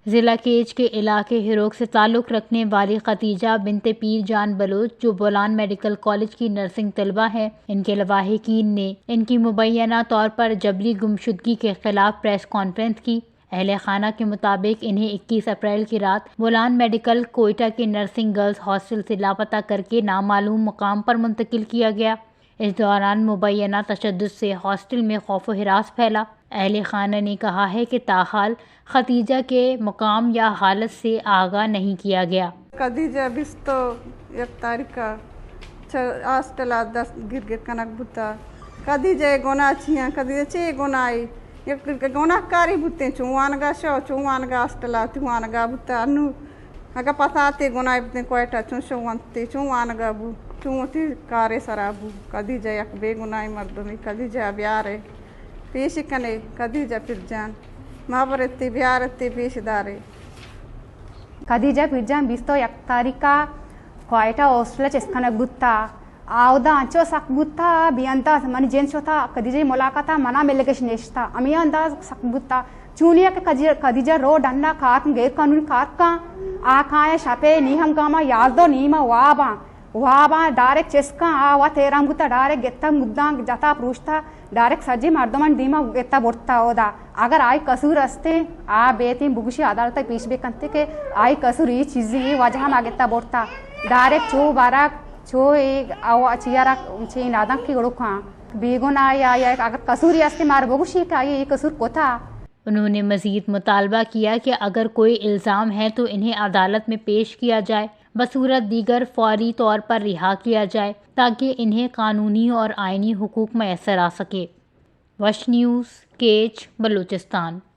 जिला केज के इलाके हिरोक से ताल्लुक़ रखने वाली खतीजा बिनते पीर जान बलोच, जो बोलान मेडिकल कॉलेज की नर्सिंग तलबा है, इनके लवाहिकीन ने इनकी मुबैना तौर पर जबरी गुमशुदगी के खिलाफ प्रेस कॉन्फ्रेंस की। अहले खाना के मुताबिक इन्हें 21 अप्रैल की रात बोलान मेडिकल कोयटा के नर्सिंग गर्ल्स हॉस्टल से लापता करके नामालूम मुकाम पर मुंतकिल किया गया। इस दौरान मुबैना तशद्दुद से हॉस्टल में खौफ व हिरास फैला। अहले खाना ने कहा है कि ताहाल खतीजा के मुकाम या हालत से आगाह नहीं किया गया। खतीजा बिस्तो एक तारीख का हॉस्टल 10 गिर कनक बुता खतीजा गोना छिया खतीजा चे गोनाई एक गोना कारी बुते चुवान गा शो चुवान गा हॉस्टल चुवान गा बुता अनु अगर पताते गोनाई बुते कोयटा चुवानते चुवान गा बु चुवती कारे सराबू खतीजा एक बेगुनाई मर्दमी खतीजा ब्यारे पेश कने खतीजा पिरजान महाबरती ब्यारती पेशदारे खतीजा पिरजान बिस्तो एक तारीखा कोयटा हॉस्टल चेस्कन बुत्ता आवदा अंचो सक बुत्ता बियंता मनी जेंस होता खतीजा मुलाकाता मना मेलगेश नेश्ता अमियंदा सक बुत्ता चूनिया के खतीजा रोड अन्ना कार गैर कानूनी कार का आखाया शपे नीहम गामा यादो नीमा वाबा डायरेक्ट चेस्का आवा तेराम गुत्ता डायरेक्ट गेत्ता मुद्दा जता पूछता डायरेक्ट सज्जी मर्दमन डीमा गेत्ता बोर्ता होदा अगर आई कसूर अस्ते आ बेती बुगुशी अदालत पीछ बेकंते के आई कसूर ई चीज ई वजह मा गेत्ता बोर्ता डायरेक्ट चो बारा चो एक आवा चियारा ची नादम की गुड़ुखा बेगुना या अगर कसूर अस्ते मार बुगुशी का ये कसूर कोथा। उन्होंने मजीद मुतालबा किया कि अगर कोई इल्ज़ाम है तो इन्हें अदालत में पेश किया जाए, बसूरत दीगर फौरी तौर पर रिहा किया जाए ताकि इन्हें कानूनी और आइनी हुकूक मैसर आ सके। वश न्यूज़, केच, बलूचिस्तान।